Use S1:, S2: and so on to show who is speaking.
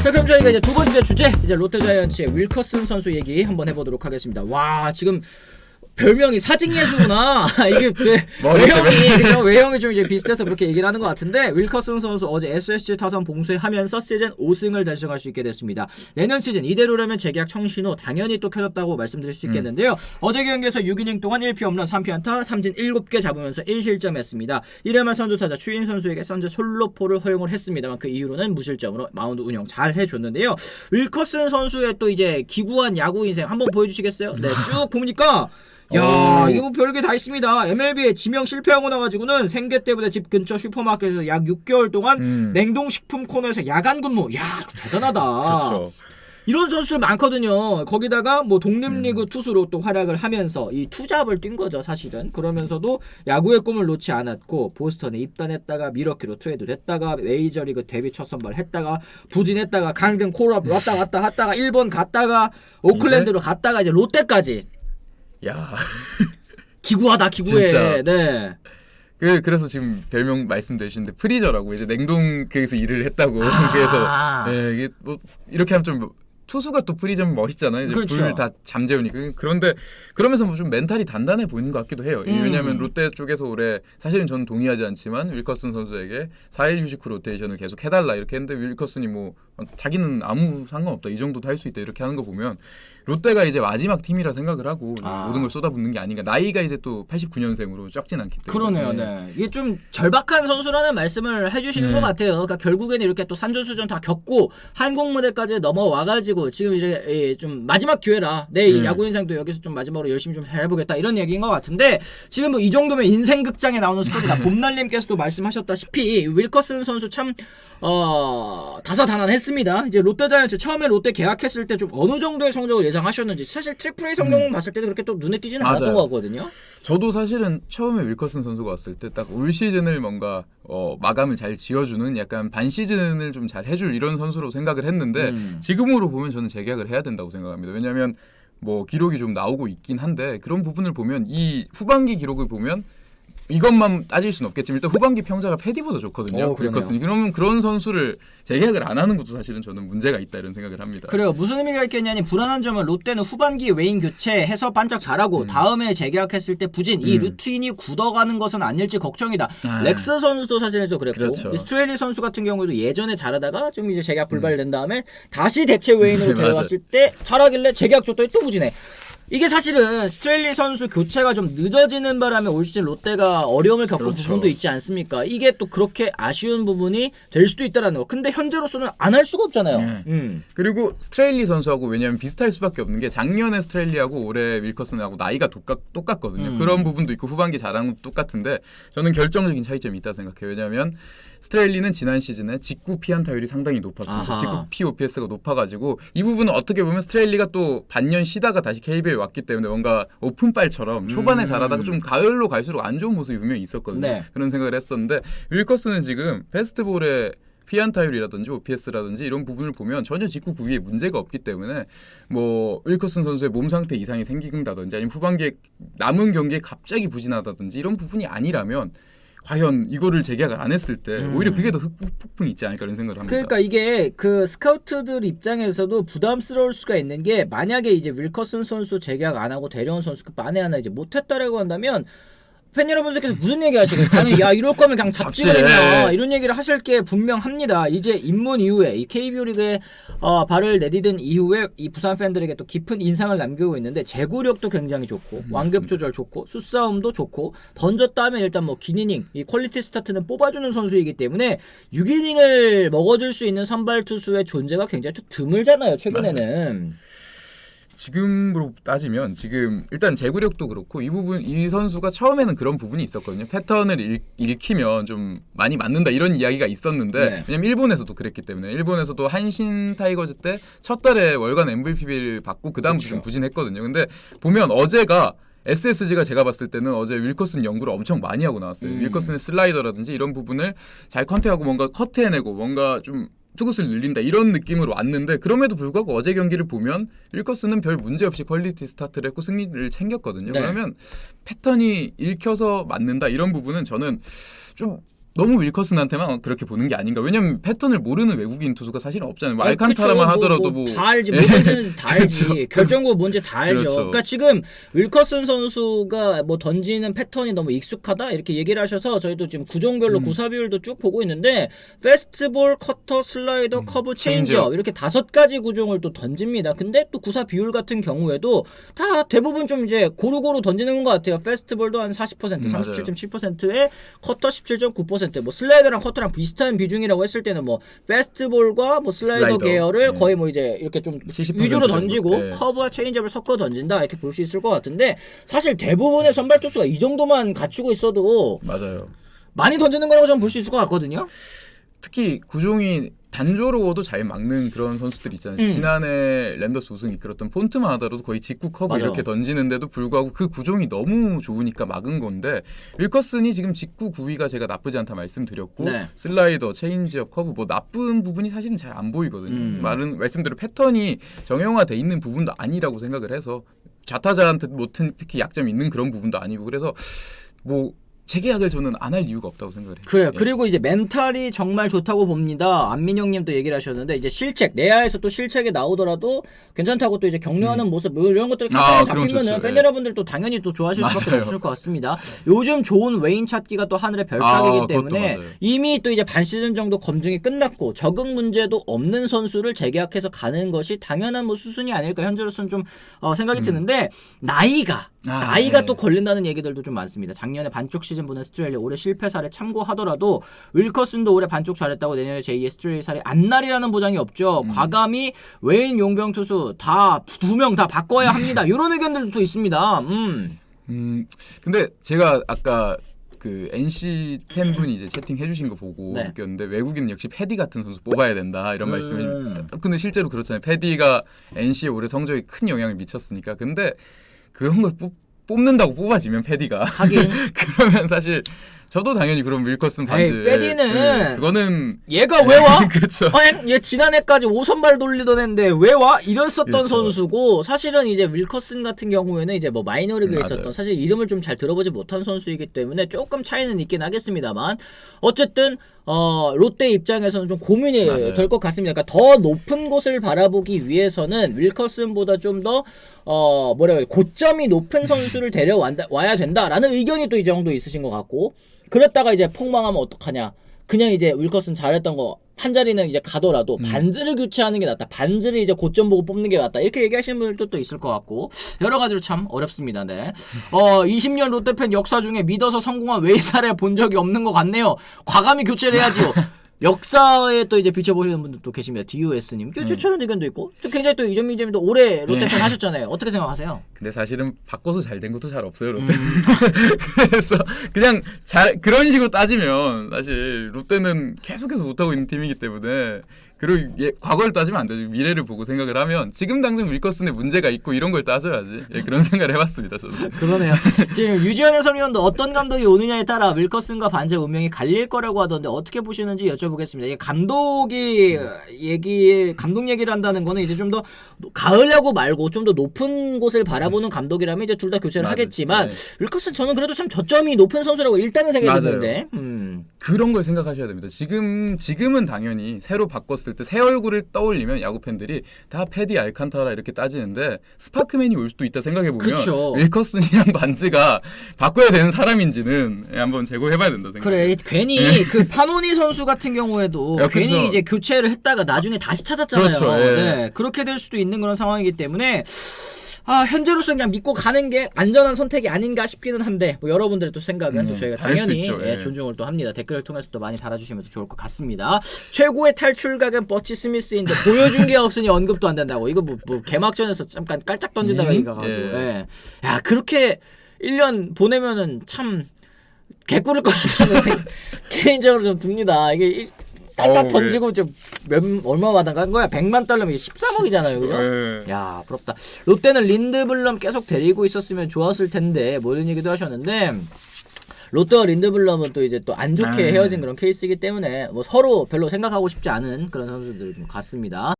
S1: 자, 그럼 저희가 이제 두 번째 주제, 이제 롯데자이언츠의 윌커슨 선수 얘기 한번 해보도록 하겠습니다. 와, 지금 별명이 사직예수구나. 이게 외형이 좀 이제 비슷해서 그렇게 얘기를 하는 것 같은데, 윌커슨 선수 어제 SSG 타선 봉쇄하면서 시즌 5승을 달성할 수 있게 됐습니다. 내년 시즌 이대로라면 재계약 청신 후 당연히 또 켜졌다고 말씀드릴 수 있겠는데요. 어제 경기에서 6이닝 동안 1피 홈런 3피 안타 3진 7개 잡으면서 1실점했습니다. 이래만 선두타자 추인 선수에게 선제 솔로포를 허용을 했습니다만 그 이후로는 무실점으로 마운드 운영 잘 해줬는데요. 윌커슨 선수의 또 이제 기구한 야구 인생 한번 보여주시겠어요? 네, 쭉 보니까 야, 이게 뭐 별게 다 있습니다. MLB에 지명 실패하고 나가지고는 생계 때문에 집 근처 슈퍼마켓에서 약 6개월 동안 냉동식품 코너에서 야간 근무. 야, 대단하다.
S2: 그렇죠.
S1: 이런 선수들 많거든요. 거기다가 뭐 독립리그 투수로 또 활약을 하면서 이 투잡을 뛴 거죠, 사실은. 그러면서도 야구의 꿈을 놓지 않았고 보스턴에 입단했다가 미러키로 트레이드 됐다가 메이저리그 데뷔 첫 선발 했다가 부진했다가 강등 콜업 왔다 갔다 하다가 일본 갔다가 오클랜드로 갔다가 이제 롯데까지.
S2: 야,
S1: 기구하다 기구해.
S2: 진짜.
S1: 네.
S2: 그래서 지금 별명 말씀되시는데 프리저라고 이제 냉동에서 일을 했다고. 그래서 네, 이게 뭐 이렇게 하면 좀 투수가 또 프리저면 멋있잖아요. 이제
S1: 그렇죠.
S2: 불 다 잠재우니까. 그런데 그러면서 뭐 좀 멘탈이 단단해 보이는 것 같기도 해요. 왜냐하면 롯데 쪽에서 올해 사실은 저는 동의하지 않지만 윌커슨 선수에게 4일 휴식 후 로테이션을 계속 해달라 이렇게 했는데 윌커슨이 뭐 자기는 아무 상관없다 이 정도도 할 수 있다 이렇게 하는 거 보면 롯데가 이제 마지막 팀이라 생각을 하고 모든 걸 쏟아붓는 게 아닌가. 나이가 이제 또 89년생으로 적진 않기 때문에.
S1: 그러네요. 네. 이게 좀 절박한 선수라는 말씀을 해주시는 것 같아요. 그러니까 결국에는 이렇게 또 산전수전 다 겪고 한국 무대까지 넘어와가지고 지금 이제 좀 마지막 기회라. 내 야구 인생도 여기서 좀 마지막으로 열심히 좀 잘해보겠다 이런 얘기인 것 같은데 지금 뭐 이 정도면 인생 극장에 나오는 스토리다. 봄날님께서도 말씀하셨다시피 윌커슨 선수 참 다사다난했습니다. 이제 롯데자이언츠 처음에 롯데 계약했을 때 좀 어느 정도의 성적을 예상하셨는지 사실 트리플 A 성적만 봤을 때도 그렇게 또 눈에 띄지는 않았던 것 같거든요.
S2: 저도 사실은 처음에 윌커슨 선수가 왔을 때 딱 올 시즌을 뭔가 마감을 잘 지어주는 약간 반 시즌을 좀 잘 해줄 이런 선수로 생각을 했는데 지금으로 보면 저는 재계약을 해야 된다고 생각합니다. 왜냐하면 뭐 기록이 좀 나오고 있긴 한데 그런 부분을 보면 이 후반기 기록을 보면 이것만 따질 수는 없겠지만 일단 후반기 평자가 패디보다 좋거든요. 윌커슨이. 그러면 그런 선수를 재계약을 안 하는 것도 사실은 저는 문제가 있다 이런 생각을 합니다.
S1: 그래요. 무슨 의미가 있겠냐니 불안한 점은 롯데는 후반기 외인 교체해서 반짝 잘하고 다음에 재계약했을 때 부진 이 루틴이 굳어가는 것은 아닐지 걱정이다. 렉스 선수도 사실은 좀 그랬고
S2: 그렇죠.
S1: 스트레일리 선수 같은 경우도 예전에 잘하다가 좀 이제 재계약 불발된 다음에 다시 대체 외인으로 데려왔을 때 잘하길래 재계약 줬더니 또 부진해. 이게 사실은 스트레일리 선수 교체가 좀 늦어지는 바람에 올 시즌 롯데가 어려움을 겪은 부분도 있지 않습니까? 이게 또 그렇게 아쉬운 부분이 될 수도 있다라는 거. 근데 현재로서는 안 할 수가 없잖아요.
S2: 그리고 스트레일리 선수하고 왜냐하면 비슷할 수밖에 없는 게 작년에 스트레일리하고 올해 윌커슨하고 나이가 똑같거든요. 그런 부분도 있고 후반기 잘하는 것도 똑같은데 저는 결정적인 차이점이 있다고 생각해요. 왜냐하면 스트레일리는 지난 시즌에 직구 피안타율이 상당히 높았습니다. 직구 POPS가 높아가지고 이 부분은 어떻게 보면 스트레일리가 또 반년 쉬다가 다시 KBO에 왔기 때문에 뭔가 오픈빨처럼 초반에 잘하다가 좀 가을로 갈수록 안 좋은 모습이 분명히 있었거든요.
S1: 네.
S2: 그런 생각을 했었는데 윌커슨은 지금 페스트볼에 피안타율이라든지 OPS라든지 이런 부분을 보면 전혀 직구 구위에 문제가 없기 때문에 뭐 윌커슨 선수의 몸 상태 이상이 생긴다든지 아니면 후반기에 남은 경기에 갑자기 부진하다든지 이런 부분이 아니라면 과연 이거를 재계약을 안 했을 때 오히려 그게 더 흑폭풍이 있지 않을까 이런 생각을 합니다.
S1: 그러니까 이게 그 스카우트들 입장에서도 부담스러울 수가 있는 게 만약에 이제 윌커슨 선수 재계약 안 하고 데려온 선수가 만에 하나 이제 못했다라고 한다면 팬 여러분들께서 무슨 얘기 하시겠어요? 야 이럴 거면 그냥 잡지 그랬냐 이런 얘기를 하실 게 분명합니다. 이제 입문 이후에 이 KBO 리그에 발을 내디딘 이후에 이 부산 팬들에게 또 깊은 인상을 남기고 있는데 제구력도 굉장히 좋고 완급 조절 좋고 수싸움도 좋고 던졌다 하면 일단 뭐 긴 이닝 이 퀄리티 스타트는 뽑아주는 선수이기 때문에 6이닝을 먹어줄 수 있는 선발 투수의 존재가 굉장히 또 드물잖아요 최근에는.
S2: 지금으로 따지면 지금 일단 제구력도 그렇고 이 부분 이 선수가 처음에는 그런 부분이 있었거든요. 패턴을 읽히면 좀 많이 맞는다 이런 이야기가 있었는데 왜냐면 일본에서도 그랬기 때문에 일본에서도 한신 타이거즈 때 첫 달에 월간 MVP를 받고 그다음부터 좀 부진했거든요. 근데 보면 어제가 SSG가 제가 봤을 때는 어제 윌커슨 연구를 엄청 많이 하고 나왔어요. 윌커슨의 슬라이더라든지 이런 부분을 잘 컨택하고 뭔가 커트해내고 뭔가 좀 투구수를 늘린다 이런 느낌으로 왔는데 그럼에도 불구하고 어제 경기를 보면 윌커슨은 별 문제 없이 퀄리티 스타트를 했고 승리를 챙겼거든요. 그러면 패턴이 읽혀서 맞는다 이런 부분은 저는 좀 너무 윌커슨한테만 그렇게 보는 게 아닌가. 왜냐면 패턴을 모르는 외국인 투수가 사실은 없잖아요. 뭐
S1: 아니,
S2: 알칸타라만
S1: 그쵸.
S2: 하더라도
S1: 다 알지. 뭐든지 다 알지.
S2: 그렇죠.
S1: 결정구 뭔지 다 알죠.
S2: 그렇죠.
S1: 그러니까 지금 윌커슨 선수가 뭐 던지는 패턴이 너무 익숙하다 이렇게 얘기를 하셔서 저희도 지금 구종별로 구사 비율도 쭉 보고 있는데 페스트볼, 커터, 슬라이더, 커브, 체인지업 이렇게 5가지 구종을 또 던집니다. 근데 또 구사 비율 같은 경우에도 다 대부분 좀 이제 고루고루 던지는 것 같아요. 페스트볼도 한 40%, 37.7%에 커터 17.9%, 뭐 슬라이더랑 커터랑 비슷한 비중이라고 했을 때는 뭐 페스트볼과 뭐 슬라이더 계열을 거의 뭐 이제 이렇게 좀 위주로 던지고 커브와 체인지업을 섞어 던진다 이렇게 볼 수 있을 것 같은데 사실 대부분의 선발 투수가 이 정도만 갖추고 있어도
S2: 맞아요.
S1: 많이 던지는 거라고 저는 볼 수 있을 것 같거든요.
S2: 특히 구종이 단조로워도 잘 막는 그런 선수들이 있잖아요. 지난해 랜더스 우승 이끌었던 폰트만 하더라도 거의 직구 커브
S1: 맞아.
S2: 이렇게 던지는데도 불구하고 그 구종이 너무 좋으니까 막은 건데 윌커슨이 지금 직구 구위가 제가 나쁘지 않다 말씀드렸고 슬라이더, 체인지업, 커브 뭐 나쁜 부분이 사실은 잘 안 보이거든요. 말씀대로 패턴이 정형화돼 있는 부분도 아니라고 생각을 해서 좌타자한테 뭐 특히 약점이 있는 그런 부분도 아니고 그래서 뭐 재계약을 저는 안 할 이유가 없다고 생각을 해요.
S1: 그래요. 그리고 이제 멘탈이 정말 좋다고 봅니다. 안민영님도 얘기를 하셨는데 이제 실책 내야에서 또 실책이 나오더라도 괜찮다고 또 이제 격려하는 모습 뭐 이런 것들 카드에 잡히면은 팬 여러분들도 당연히 또 좋아하실 수밖에 없을 것 같습니다. 요즘 좋은 외인 찾기가 또 하늘의 별따기이기 때문에 이미 또 이제 반 시즌 정도 검증이 끝났고 적응 문제도 없는 선수를 재계약해서 가는 것이 당연한 뭐 수순이 아닐까 현재로서는 좀 생각이 드는데 나이가 또 걸린다는 얘기들도 좀 많습니다. 작년에 반쪽 시즌 보낸 스트레일리 올해 실패 사례 참고하더라도 윌커슨도 올해 반쪽 잘했다고 내년에 제2의 스트레일리 사례 안 날이라는 보장이 없죠. 과감히 외인 용병 투수 다 2명 다 바꿔야 합니다. 이런 의견들도 또 있습니다.
S2: 근데 제가 아까 그 NC 팬분이 이제 채팅해 주신 거 보고 느꼈는데 외국인은 역시 패디 같은 선수 뽑아야 된다 이런 말씀이 근데 실제로 그렇잖아요. 패디가 NC의 올해 성적에 큰 영향을 미쳤으니까. 근데 그런 걸 뽑는다고 뽑아지면 패디가 하긴 그러면 사실 저도 당연히 그럼 윌커슨 반지
S1: 패디는
S2: 그거는
S1: 얘가 왜 와?
S2: 그렇죠.
S1: 얘 지난해까지 5선발 돌리던 애인데 왜 와? 이랬었던 선수고 사실은 이제 윌커슨 같은 경우에는 이제 뭐 마이너리그에 있었던 사실 이름을 좀 잘 들어보지 못한 선수이기 때문에 조금 차이는 있긴 하겠습니다만 어쨌든 롯데 입장에서는 좀 고민이 될 것 같습니다. 그러니까 더 높은 곳을 바라보기 위해서는 윌커슨보다 좀 더 고점이 높은 선수를 데려와야 된다라는 의견이 또 이 정도 있으신 것 같고 그랬다가 이제 폭망하면 어떡하냐. 그냥 이제 윌커슨 잘했던 거 한 자리는 이제 가더라도 반지를 교체하는 게 낫다. 반지를 이제 고점 보고 뽑는 게 낫다. 이렇게 얘기하시는 분들도 또 있을 것 같고 여러 가지로 참 어렵습니다. 네. 20년 롯데팬 역사 중에 믿어서 성공한 외인 사례 본 적이 없는 것 같네요. 과감히 교체를 해야지요. 역사에 또 이제 비춰보시는 분들도 계십니다. DUS님. 저런 의견도 있고. 또 굉장히 또 이정민 님도 올해 롯데팬 하셨잖아요. 어떻게 생각하세요?
S2: 근데 사실은 바꿔서 잘 된 것도 잘 없어요, 롯데. 그래서 그냥 그런 식으로 따지면 사실 롯데는 계속해서 못하고 있는 팀이기 때문에 그리고 과거를 따지면 안 되죠. 미래를 보고 생각을 하면 지금 당장 윌커슨에 문제가 있고 이런 걸 따져야지. 그런 생각을 해봤습니다. 저는.
S1: 그러네요. 지금 유지현 해설위원도 어떤 감독이 오느냐에 따라 윌커슨과 반지의 운명이 갈릴 거라고 하던데 어떻게 보시는지 여쭤보겠습니다. 이게 감독 얘기를 한다는 거는 이제 좀 더 가을 야구 말고 좀 더 높은 곳을 바라보는 감독이라면 이제 둘 다 교체를 하겠지만 윌커슨 저는 그래도 참 저점이 높은 선수라고 일단은 생각이 드는데
S2: 그런 걸 생각하셔야 됩니다. 지금은 당연히 새로 바꿨을 때 새 얼굴을 떠올리면 야구 팬들이 다 패디 알칸타라 이렇게 따지는데 스파크맨이 올 수도 있다 생각해 보면 윌커슨이랑 반지가 바꿔야 되는 사람인지는 한번 재고해봐야 된다 생각.
S1: 그래 괜히 그 파노니 선수 같은 경우에도 괜히 이제 교체를 했다가 나중에 다시 찾았잖아요.
S2: 그렇죠.
S1: 네, 그렇게 될 수도 있는 그런 상황이기 때문에. 현재로서 그냥 믿고 가는 게 안전한 선택이 아닌가 싶기는 한데 뭐 여러분들의 또 생각은 또 저희가 당연히 존중을 또 합니다. 댓글을 통해서 또 많이 달아주시면 또 좋을 것 같습니다. 최고의 탈출각은 버치 스미스인데 보여준 게 없으니 언급도 안 된다고. 이거 뭐 개막전에서 잠깐 깔짝 던지다가 이가가지고 야 그렇게 1년 보내면은 참 개꿀일 것 같다는 생각 개인적으로 좀 듭니다. 이게 딱딱 던지고 좀 얼마 받은 거야? 100만 달러면 13억이잖아요. 그죠? 야, 부럽다. 롯데는 린드블럼 계속 데리고 있었으면 좋았을 텐데 뭐 이런 얘기도 하셨는데 롯데와 린드블럼은 또 이제 또 안 좋게 헤어진 그런 케이스이기 때문에 뭐 서로 별로 생각하고 싶지 않은 그런 선수들 같습니다.